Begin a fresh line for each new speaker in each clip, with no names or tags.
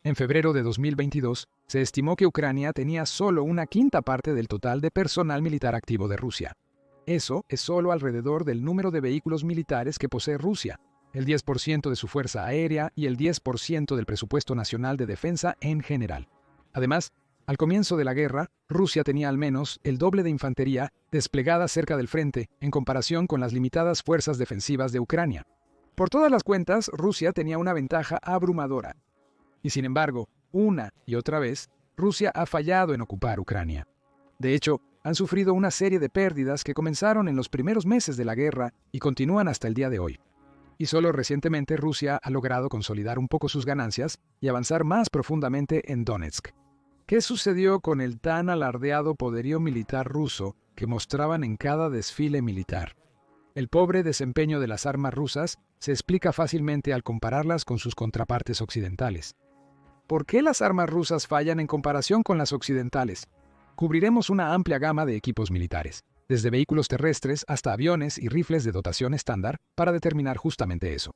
En febrero de 2022, se estimó que Ucrania tenía solo una quinta parte del total de personal militar activo de Rusia. Eso es solo alrededor del número de vehículos militares que posee Rusia, el 10% de su fuerza aérea y el 10% del presupuesto nacional de defensa en general. Además, al comienzo de la guerra, Rusia tenía al menos el doble de infantería desplegada cerca del frente en comparación con las limitadas fuerzas defensivas de Ucrania. Por todas las cuentas, Rusia tenía una ventaja abrumadora. Y sin embargo, una y otra vez, Rusia ha fallado en ocupar Ucrania. De hecho, han sufrido una serie de pérdidas que comenzaron en los primeros meses de la guerra y continúan hasta el día de hoy. Y solo recientemente Rusia ha logrado consolidar un poco sus ganancias y avanzar más profundamente en Donetsk. ¿Qué sucedió con el tan alardeado poderío militar ruso que mostraban en cada desfile militar? El pobre desempeño de las armas rusas se explica fácilmente al compararlas con sus contrapartes occidentales. ¿Por qué las armas rusas fallan en comparación con las occidentales? Cubriremos una amplia gama de equipos militares, desde vehículos terrestres hasta aviones y rifles de dotación estándar, para determinar justamente eso.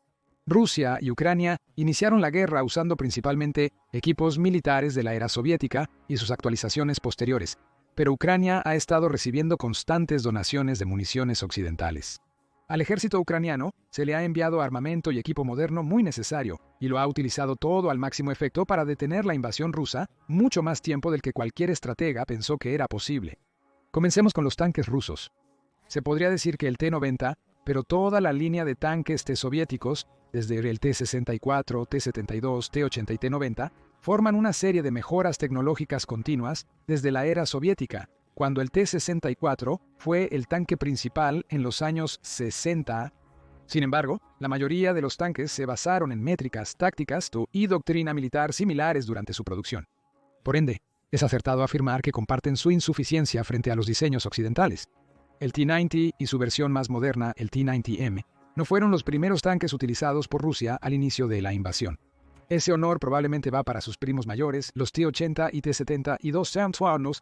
Rusia y Ucrania iniciaron la guerra usando principalmente equipos militares de la era soviética y sus actualizaciones posteriores, pero Ucrania ha estado recibiendo constantes donaciones de municiones occidentales. Al ejército ucraniano se le ha enviado armamento y equipo moderno muy necesario, y lo ha utilizado todo al máximo efecto para detener la invasión rusa mucho más tiempo del que cualquier estratega pensó que era posible. Comencemos con los tanques rusos. Se podría decir que el T-90, pero toda la línea de tanques T-soviéticos, desde el T-64, T-72, T-80 y T-90, forman una serie de mejoras tecnológicas continuas desde la era soviética, cuando el T-64 fue el tanque principal en los años 60. Sin embargo, la mayoría de los tanques se basaron en métricas, tácticas y doctrina militar similares durante su producción. Por ende, es acertado afirmar que comparten su insuficiencia frente a los diseños occidentales. El T-90 y su versión más moderna, el T-90M, no fueron los primeros tanques utilizados por Rusia al inicio de la invasión. Ese honor probablemente va para sus primos mayores, los T-80 y T-72 Samsung.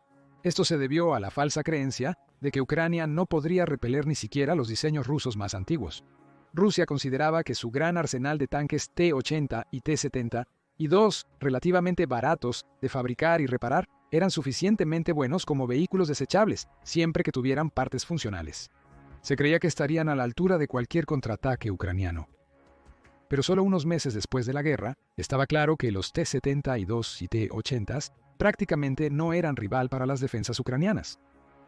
Esto se debió a la falsa creencia de que Ucrania no podría repeler ni siquiera los diseños rusos más antiguos. Rusia consideraba que su gran arsenal de tanques T-80 y T-72, relativamente baratos de fabricar y reparar, eran suficientemente buenos como vehículos desechables, siempre que tuvieran partes funcionales. Se creía que estarían a la altura de cualquier contraataque ucraniano. Pero solo unos meses después de la guerra, estaba claro que los T-72 y T-80 prácticamente no eran rival para las defensas ucranianas.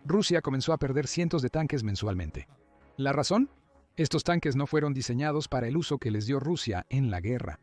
Rusia comenzó a perder cientos de tanques mensualmente. ¿La razón? Estos tanques no fueron diseñados para el uso que les dio Rusia en la guerra.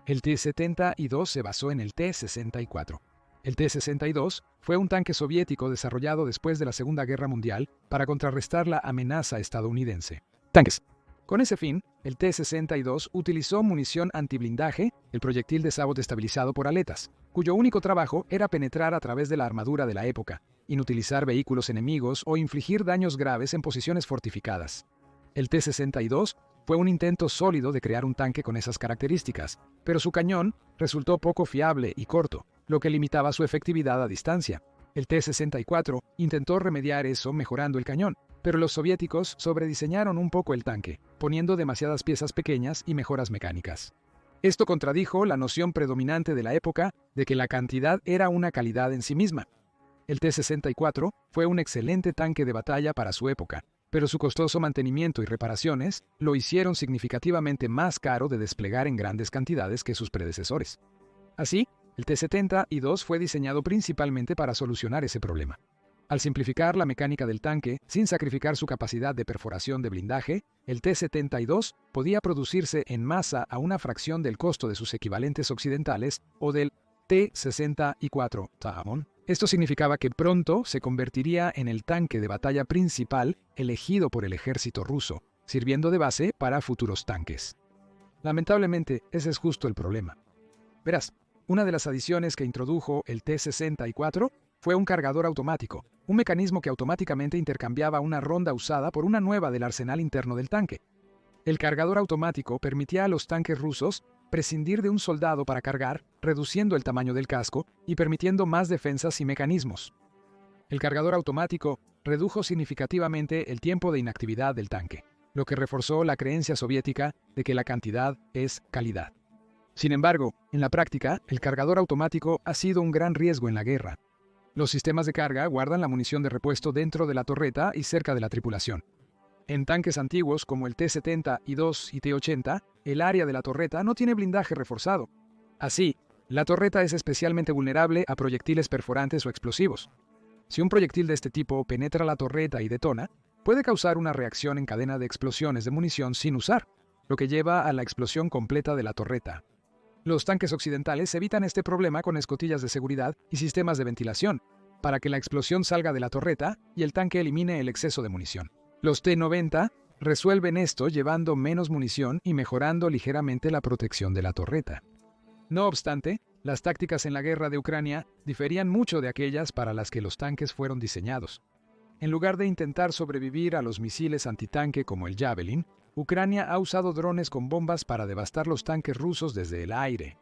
El T-72 se basó en el T-64. El T-62 fue un tanque soviético desarrollado después de la Segunda Guerra Mundial para contrarrestar la amenaza estadounidense. Tanques. Con ese fin, el T-62 utilizó munición antiblindaje, el proyectil de sabot estabilizado por aletas, cuyo único trabajo era penetrar a través de la armadura de la época, inutilizar vehículos enemigos o infligir daños graves en posiciones fortificadas. El T-62 fue un intento sólido de crear un tanque con esas características, pero su cañón resultó poco fiable y corto, lo que limitaba su efectividad a distancia. El T-64 intentó remediar eso mejorando el cañón, pero los soviéticos sobrediseñaron un poco el tanque, poniendo demasiadas piezas pequeñas y mejoras mecánicas. Esto contradijo la noción predominante de la época de que la cantidad era una calidad en sí misma. El T-64 fue un excelente tanque de batalla para su época, pero su costoso mantenimiento y reparaciones lo hicieron significativamente más caro de desplegar en grandes cantidades que sus predecesores. Así, el T-72 fue diseñado principalmente para solucionar ese problema. Al simplificar la mecánica del tanque, sin sacrificar su capacidad de perforación de blindaje, el T-72 podía producirse en masa a una fracción del costo de sus equivalentes occidentales o del T-64 Tamon. Esto significaba que pronto se convertiría en el tanque de batalla principal elegido por el ejército ruso, sirviendo de base para futuros tanques. Lamentablemente, ese es justo el problema. Verás, una de las adiciones que introdujo el T-64 fue un cargador automático, un mecanismo que automáticamente intercambiaba una ronda usada por una nueva del arsenal interno del tanque. El cargador automático permitía a los tanques rusos prescindir de un soldado para cargar, reduciendo el tamaño del casco y permitiendo más defensas y mecanismos. El cargador automático redujo significativamente el tiempo de inactividad del tanque, lo que reforzó la creencia soviética de que la cantidad es calidad. Sin embargo, en la práctica, el cargador automático ha sido un gran riesgo en la guerra. Los sistemas de carga guardan la munición de repuesto dentro de la torreta y cerca de la tripulación. En tanques antiguos como el T-70I-2 y T-80, el área de la torreta no tiene blindaje reforzado. Así, la torreta es especialmente vulnerable a proyectiles perforantes o explosivos. Si un proyectil de este tipo penetra la torreta y detona, puede causar una reacción en cadena de explosiones de munición sin usar, lo que lleva a la explosión completa de la torreta. Los tanques occidentales evitan este problema con escotillas de seguridad y sistemas de ventilación, para que la explosión salga de la torreta y el tanque elimine el exceso de munición. Los T-90 resuelven esto llevando menos munición y mejorando ligeramente la protección de la torreta. No obstante, las tácticas en la guerra de Ucrania diferían mucho de aquellas para las que los tanques fueron diseñados. En lugar de intentar sobrevivir a los misiles antitanque como el Javelin, Ucrania ha usado drones con bombas para devastar los tanques rusos desde el aire.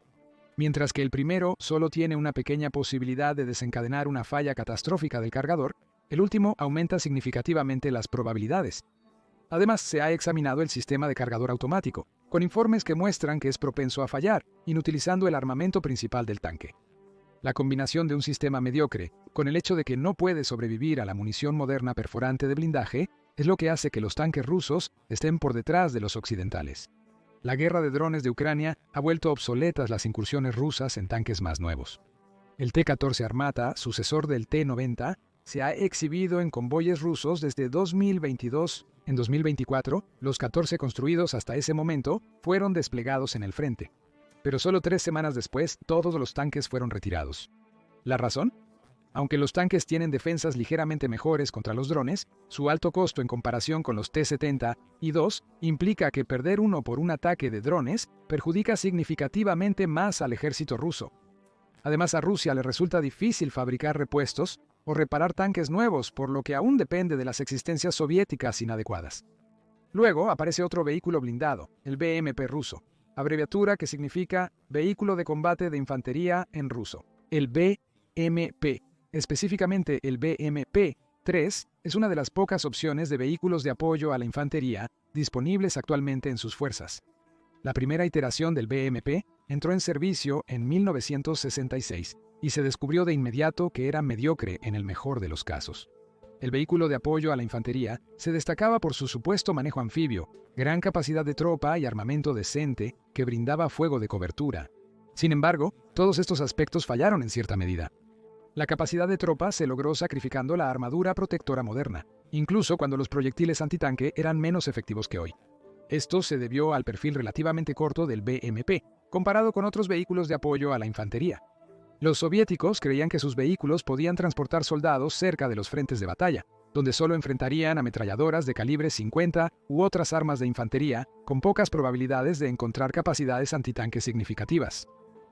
Mientras que el primero solo tiene una pequeña posibilidad de desencadenar una falla catastrófica del cargador, el último aumenta significativamente las probabilidades. Además, se ha examinado el sistema de cargador automático, con informes que muestran que es propenso a fallar, inutilizando el armamento principal del tanque. La combinación de un sistema mediocre, con el hecho de que no puede sobrevivir a la munición moderna perforante de blindaje, es lo que hace que los tanques rusos estén por detrás de los occidentales. La guerra de drones de Ucrania ha vuelto obsoletas las incursiones rusas en tanques más nuevos. El T-14 Armata, sucesor del T-90, se ha exhibido en convoyes rusos desde 2022. En 2024, los 14 construidos hasta ese momento fueron desplegados en el frente. Pero solo 3 semanas después, todos los tanques fueron retirados. ¿La razón? Aunque los tanques tienen defensas ligeramente mejores contra los drones, su alto costo en comparación con los T-70I-2 implica que perder uno por un ataque de drones perjudica significativamente más al ejército ruso. Además, a Rusia le resulta difícil fabricar repuestos o reparar tanques nuevos, por lo que aún depende de las existencias soviéticas inadecuadas. Luego aparece otro vehículo blindado, el BMP ruso, abreviatura que significa Vehículo de Combate de Infantería en ruso. El BMP, específicamente el BMP-3, es una de las pocas opciones de vehículos de apoyo a la infantería disponibles actualmente en sus fuerzas. La primera iteración del BMP entró en servicio en 1966 y se descubrió de inmediato que era mediocre en el mejor de los casos. El vehículo de apoyo a la infantería se destacaba por su supuesto manejo anfibio, gran capacidad de tropa y armamento decente que brindaba fuego de cobertura. Sin embargo, todos estos aspectos fallaron en cierta medida. La capacidad de tropa se logró sacrificando la armadura protectora moderna, incluso cuando los proyectiles antitanque eran menos efectivos que hoy. Esto se debió al perfil relativamente corto del BMP, comparado con otros vehículos de apoyo a la infantería. Los soviéticos creían que sus vehículos podían transportar soldados cerca de los frentes de batalla, donde solo enfrentarían ametralladoras de calibre 50 u otras armas de infantería, con pocas probabilidades de encontrar capacidades antitanque significativas.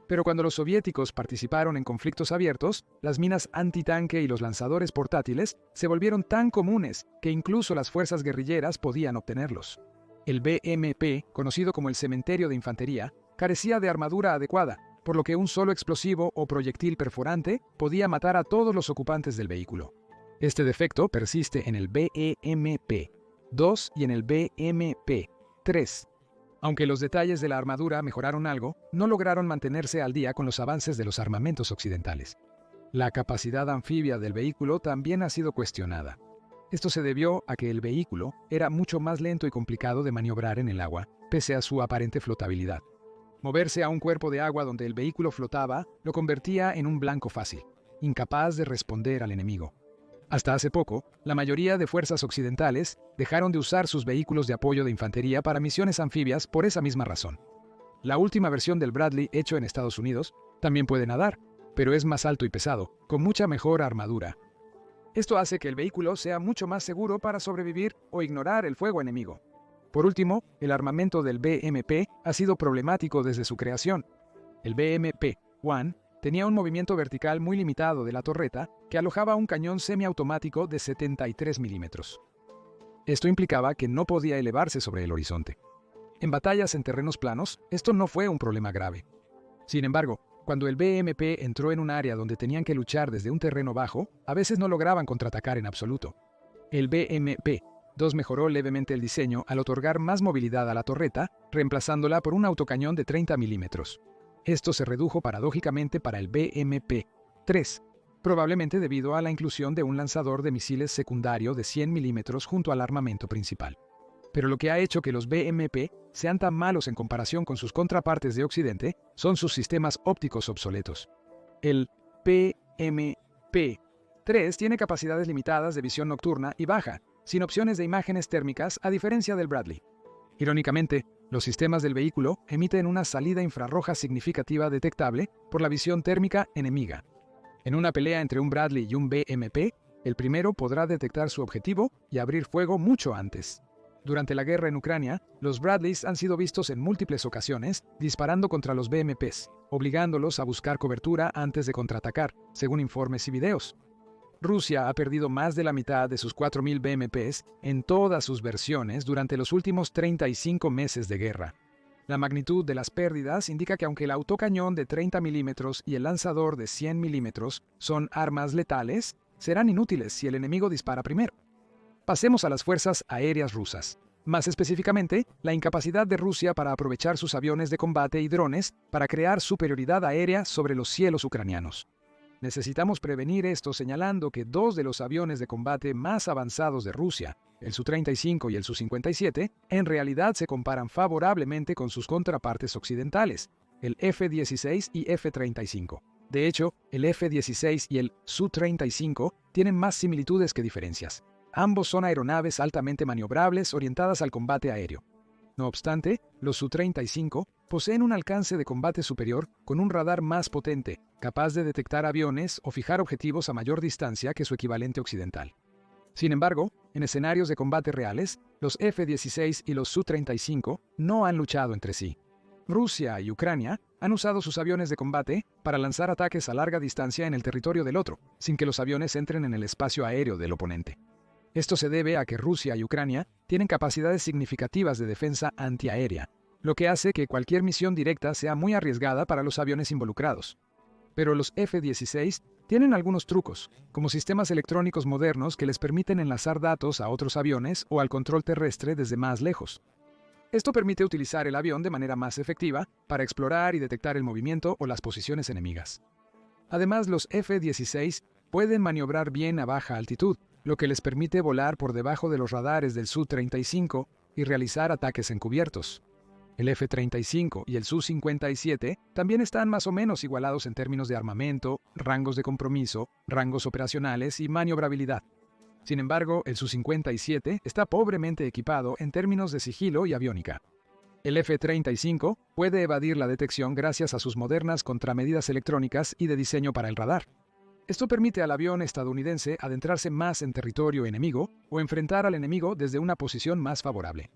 Pero cuando los soviéticos participaron en conflictos abiertos, las minas antitanque y los lanzadores portátiles se volvieron tan comunes que incluso las fuerzas guerrilleras podían obtenerlos. El BMP, conocido como el cementerio de infantería, carecía de armadura adecuada, por lo que un solo explosivo o proyectil perforante podía matar a todos los ocupantes del vehículo. Este defecto persiste en el BMP-2 y en el BMP-3. Aunque los detalles de la armadura mejoraron algo, no lograron mantenerse al día con los avances de los armamentos occidentales. La capacidad anfibia del vehículo también ha sido cuestionada. Esto se debió a que el vehículo era mucho más lento y complicado de maniobrar en el agua, pese a su aparente flotabilidad. Moverse a un cuerpo de agua donde el vehículo flotaba lo convertía en un blanco fácil, incapaz de responder al enemigo. Hasta hace poco, la mayoría de fuerzas occidentales dejaron de usar sus vehículos de apoyo de infantería para misiones anfibias por esa misma razón. La última versión del Bradley hecho en Estados Unidos también puede nadar, pero es más alto y pesado, con mucha mejor armadura. Esto hace que el vehículo sea mucho más seguro para sobrevivir o ignorar el fuego enemigo. Por último, el armamento del BMP ha sido problemático desde su creación. El BMP-1 tenía un movimiento vertical muy limitado de la torreta que alojaba un cañón semiautomático de 73 milímetros. Esto implicaba que no podía elevarse sobre el horizonte. En batallas en terrenos planos, esto no fue un problema grave. Sin embargo, cuando el BMP entró en un área donde tenían que luchar desde un terreno bajo, a veces no lograban contraatacar en absoluto. El BMP-2 mejoró levemente el diseño al otorgar más movilidad a la torreta, reemplazándola por un autocañón de 30 milímetros. Esto se redujo paradójicamente para el BMP-3, probablemente debido a la inclusión de un lanzador de misiles secundario de 100 milímetros junto al armamento principal. Pero lo que ha hecho que los BMP sean tan malos en comparación con sus contrapartes de Occidente son sus sistemas ópticos obsoletos. El BMP-3 tiene capacidades limitadas de visión nocturna y baja, sin opciones de imágenes térmicas a diferencia del Bradley. Irónicamente, los sistemas del vehículo emiten una salida infrarroja significativa detectable por la visión térmica enemiga. En una pelea entre un Bradley y un BMP, el primero podrá detectar su objetivo y abrir fuego mucho antes. Durante la guerra en Ucrania, los Bradleys han sido vistos en múltiples ocasiones disparando contra los BMPs, obligándolos a buscar cobertura antes de contraatacar, según informes y videos. Rusia ha perdido más de la mitad de sus 4.000 BMPs en todas sus versiones durante los últimos 35 meses de guerra. La magnitud de las pérdidas indica que aunque el autocañón de 30 milímetros y el lanzador de 100 milímetros son armas letales, serán inútiles si el enemigo dispara primero. Pasemos a las fuerzas aéreas rusas. Más específicamente, la incapacidad de Rusia para aprovechar sus aviones de combate y drones para crear superioridad aérea sobre los cielos ucranianos. Necesitamos prevenir esto señalando que dos de los aviones de combate más avanzados de Rusia, el Su-35 y el Su-57, en realidad se comparan favorablemente con sus contrapartes occidentales, el F-16 y F-35. De hecho, el F-16 y el Su-35 tienen más similitudes que diferencias. Ambos son aeronaves altamente maniobrables orientadas al combate aéreo. No obstante, los Su-35 poseen un alcance de combate superior con un radar más potente, capaz de detectar aviones o fijar objetivos a mayor distancia que su equivalente occidental. Sin embargo, en escenarios de combate reales, los F-16 y los Su-35 no han luchado entre sí. Rusia y Ucrania han usado sus aviones de combate para lanzar ataques a larga distancia en el territorio del otro, sin que los aviones entren en el espacio aéreo del oponente. Esto se debe a que Rusia y Ucrania tienen capacidades significativas de defensa antiaérea, lo que hace que cualquier misión directa sea muy arriesgada para los aviones involucrados. Pero los F-16 tienen algunos trucos, como sistemas electrónicos modernos que les permiten enlazar datos a otros aviones o al control terrestre desde más lejos. Esto permite utilizar el avión de manera más efectiva para explorar y detectar el movimiento o las posiciones enemigas. Además, los F-16 pueden maniobrar bien a baja altitud, lo que les permite volar por debajo de los radares del Su-35 y realizar ataques encubiertos. El F-35 y el Su-57 también están más o menos igualados en términos de armamento, rangos de compromiso, rangos operacionales y maniobrabilidad. Sin embargo, el Su-57 está pobremente equipado en términos de sigilo y aviónica. El F-35 puede evadir la detección gracias a sus modernas contramedidas electrónicas y de diseño para el radar. Esto permite al avión estadounidense adentrarse más en territorio enemigo o enfrentar al enemigo desde una posición más favorable.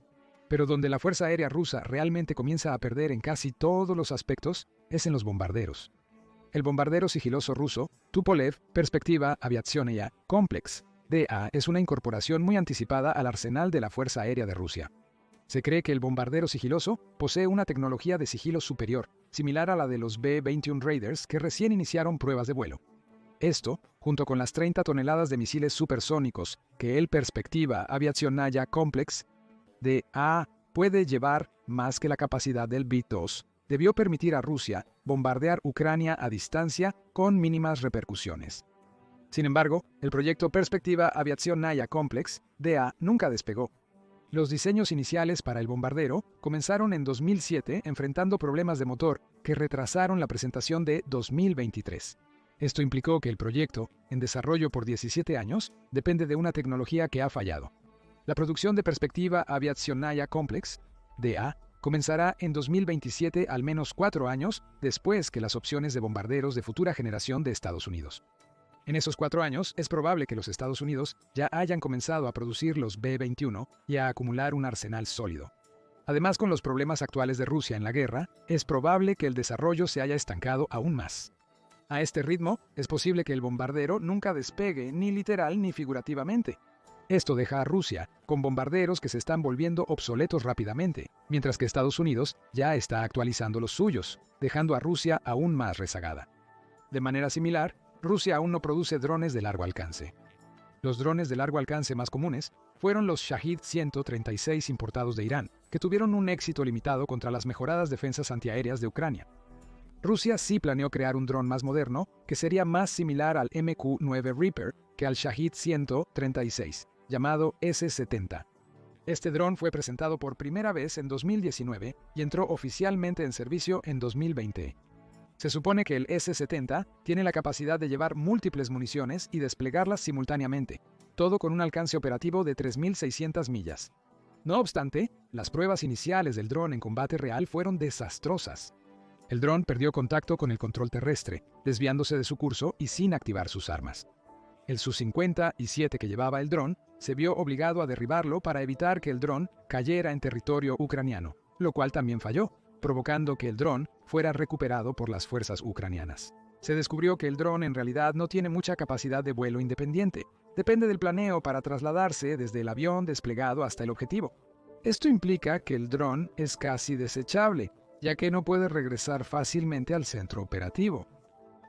Pero donde la Fuerza Aérea Rusa realmente comienza a perder en casi todos los aspectos es en los bombarderos. El bombardero sigiloso ruso, Tupolev Perspektiva Aviationaya Komplex, DA, es una incorporación muy anticipada al arsenal de la Fuerza Aérea de Rusia. Se cree que el bombardero sigiloso posee una tecnología de sigilo superior, similar a la de los B-21 Raiders que recién iniciaron pruebas de vuelo. Esto, junto con las 30 toneladas de misiles supersónicos que el Perspektiva Aviationaya Komplex DA puede llevar más que la capacidad del B-2, debió permitir a Rusia bombardear Ucrania a distancia con mínimas repercusiones. Sin embargo, el proyecto Perspektiva Aviationaya Komplex DA nunca despegó. Los diseños iniciales para el bombardero comenzaron en 2007 enfrentando problemas de motor que retrasaron la presentación de 2023. Esto implicó que el proyecto, en desarrollo por 17 años, depende de una tecnología que ha fallado. La producción de Perspektiva Aviationaya Komplex, DA, comenzará en 2027, al menos 4 años después que las opciones de bombarderos de futura generación de Estados Unidos. En esos 4 años, es probable que los Estados Unidos ya hayan comenzado a producir los B-21 y a acumular un arsenal sólido. Además, con los problemas actuales de Rusia en la guerra, es probable que el desarrollo se haya estancado aún más. A este ritmo, es posible que el bombardero nunca despegue ni literal ni figurativamente. Esto deja a Rusia con bombarderos que se están volviendo obsoletos rápidamente, mientras que Estados Unidos ya está actualizando los suyos, dejando a Rusia aún más rezagada. De manera similar, Rusia aún no produce drones de largo alcance. Los drones de largo alcance más comunes fueron los Shahid 136 importados de Irán, que tuvieron un éxito limitado contra las mejoradas defensas antiaéreas de Ucrania. Rusia sí planeó crear un dron más moderno que sería más similar al MQ-9 Reaper que al Shahid 136, llamado S-70. Este dron fue presentado por primera vez en 2019 y entró oficialmente en servicio en 2020. Se supone que el S-70 tiene la capacidad de llevar múltiples municiones y desplegarlas simultáneamente, todo con un alcance operativo de 3.600 millas. No obstante, las pruebas iniciales del dron en combate real fueron desastrosas. El dron perdió contacto con el control terrestre, desviándose de su curso y sin activar sus armas. El Su-50 que llevaba el dron se vio obligado a derribarlo para evitar que el dron cayera en territorio ucraniano, lo cual también falló, provocando que el dron fuera recuperado por las fuerzas ucranianas. Se descubrió que el dron en realidad no tiene mucha capacidad de vuelo independiente. Depende del planeo para trasladarse desde el avión desplegado hasta el objetivo. Esto implica que el dron es casi desechable, ya que no puede regresar fácilmente al centro operativo.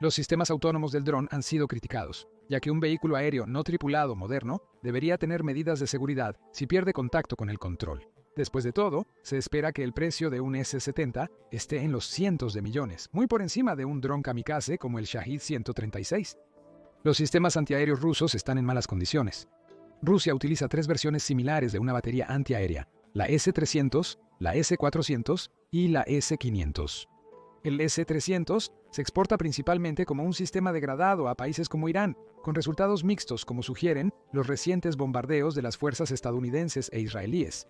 Los sistemas autónomos del dron han sido criticados, ya que un vehículo aéreo no tripulado moderno debería tener medidas de seguridad si pierde contacto con el control. Después de todo, se espera que el precio de un S-70 esté en los cientos de millones, muy por encima de un dron kamikaze como el Shahid 136. Los sistemas antiaéreos rusos están en malas condiciones. Rusia utiliza 3 versiones similares de una batería antiaérea, la S-300, la S-400 y la S-500. El S-300 se exporta principalmente como un sistema degradado a países como Irán, con resultados mixtos como sugieren los recientes bombardeos de las fuerzas estadounidenses e israelíes.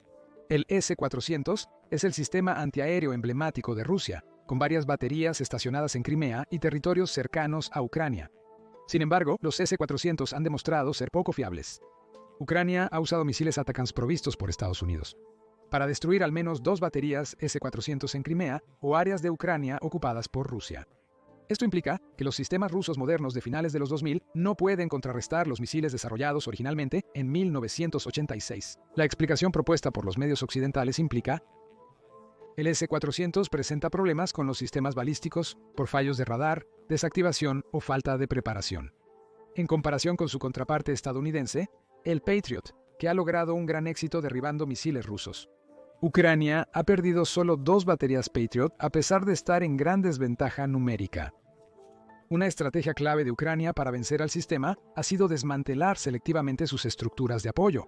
El S-400 es el sistema antiaéreo emblemático de Rusia, con varias baterías estacionadas en Crimea y territorios cercanos a Ucrania. Sin embargo, los S-400 han demostrado ser poco fiables. Ucrania ha usado misiles Atacams provistos por Estados Unidos para destruir al menos 2 baterías S-400 en Crimea o áreas de Ucrania ocupadas por Rusia. Esto implica que los sistemas rusos modernos de finales de los 2000 no pueden contrarrestar los misiles desarrollados originalmente en 1986. La explicación propuesta por los medios occidentales implica: el S-400 presenta problemas con los sistemas balísticos por fallos de radar, desactivación o falta de preparación. En comparación con su contraparte estadounidense, el Patriot, que ha logrado un gran éxito derribando misiles rusos. Ucrania ha perdido solo 2 baterías Patriot a pesar de estar en gran desventaja numérica. Una estrategia clave de Ucrania para vencer al sistema ha sido desmantelar selectivamente sus estructuras de apoyo.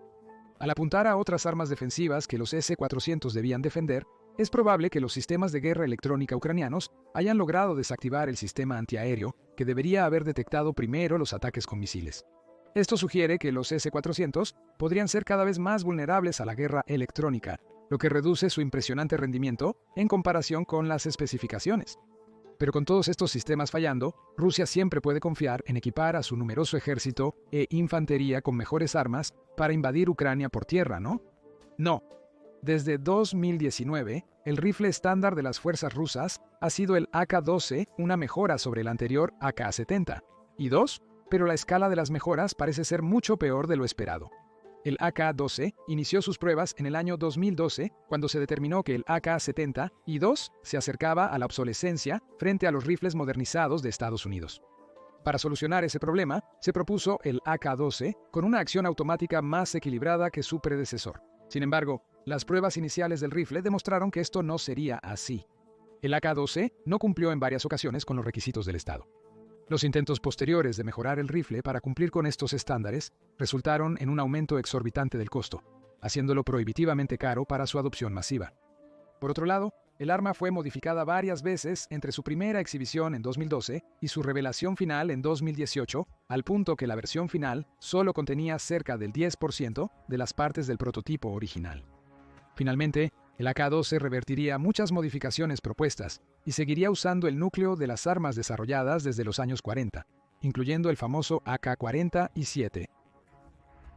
Al apuntar a otras armas defensivas que los S-400 debían defender, es probable que los sistemas de guerra electrónica ucranianos hayan logrado desactivar el sistema antiaéreo, que debería haber detectado primero los ataques con misiles. Esto sugiere que los S-400 podrían ser cada vez más vulnerables a la guerra electrónica, lo que reduce su impresionante rendimiento en comparación con las especificaciones. Pero con todos estos sistemas fallando, Rusia siempre puede confiar en equipar a su numeroso ejército e infantería con mejores armas para invadir Ucrania por tierra, ¿no? No. Desde 2019, el rifle estándar de las fuerzas rusas ha sido el AK-12, una mejora sobre el anterior AK-70. Y 2, pero la escala de las mejoras parece ser mucho peor de lo esperado. El AK-12 inició sus pruebas en el año 2012, cuando se determinó que el AK-70 y 2 se acercaba a la obsolescencia frente a los rifles modernizados de Estados Unidos. Para solucionar ese problema, se propuso el AK-12 con una acción automática más equilibrada que su predecesor. Sin embargo, las pruebas iniciales del rifle demostraron que esto no sería así. El AK-12 no cumplió en varias ocasiones con los requisitos del Estado. Los intentos posteriores de mejorar el rifle para cumplir con estos estándares resultaron en un aumento exorbitante del costo, haciéndolo prohibitivamente caro para su adopción masiva. Por otro lado, el arma fue modificada varias veces entre su primera exhibición en 2012 y su revelación final en 2018, al punto que la versión final solo contenía cerca del 10% de las partes del prototipo original. Finalmente, el AK-12 revertiría muchas modificaciones propuestas y seguiría usando el núcleo de las armas desarrolladas desde los años 40, incluyendo el famoso AK-40 y 7.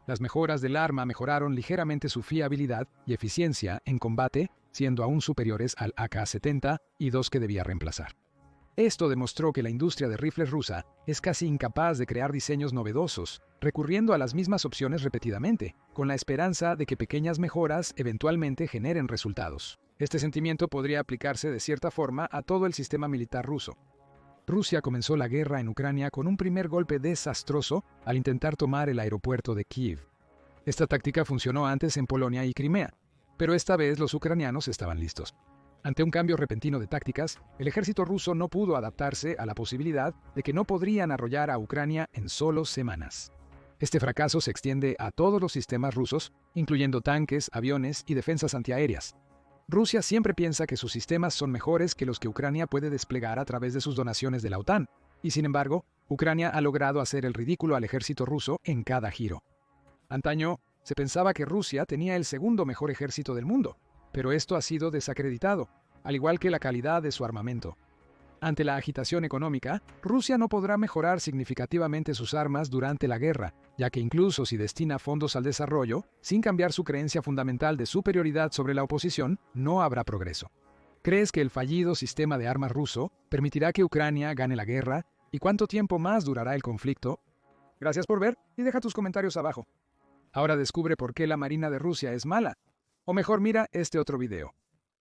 Las mejoras del arma mejoraron ligeramente su fiabilidad y eficiencia en combate, siendo aún superiores al AK-70 y 2 que debía reemplazar. Esto demostró que la industria de rifles rusa es casi incapaz de crear diseños novedosos, recurriendo a las mismas opciones repetidamente, con la esperanza de que pequeñas mejoras eventualmente generen resultados. Este sentimiento podría aplicarse de cierta forma a todo el sistema militar ruso. Rusia comenzó la guerra en Ucrania con un primer golpe desastroso al intentar tomar el aeropuerto de Kiev. Esta táctica funcionó antes en Polonia y Crimea, pero esta vez los ucranianos estaban listos. Ante un cambio repentino de tácticas, el ejército ruso no pudo adaptarse a la posibilidad de que no podrían arrollar a Ucrania en solo semanas. Este fracaso se extiende a todos los sistemas rusos, incluyendo tanques, aviones y defensas antiaéreas. Rusia siempre piensa que sus sistemas son mejores que los que Ucrania puede desplegar a través de sus donaciones de la OTAN, y sin embargo, Ucrania ha logrado hacer el ridículo al ejército ruso en cada giro. Antaño, se pensaba que Rusia tenía el segundo mejor ejército del mundo, pero esto ha sido desacreditado, al igual que la calidad de su armamento. Ante la agitación económica, Rusia no podrá mejorar significativamente sus armas durante la guerra, ya que incluso si destina fondos al desarrollo, sin cambiar su creencia fundamental de superioridad sobre la oposición, no habrá progreso. ¿Crees que el fallido sistema de armas ruso permitirá que Ucrania gane la guerra? ¿Y cuánto tiempo más durará el conflicto? Gracias por ver y deja tus comentarios abajo. Ahora descubre por qué la Marina de Rusia es mala. O mejor, mira este otro video.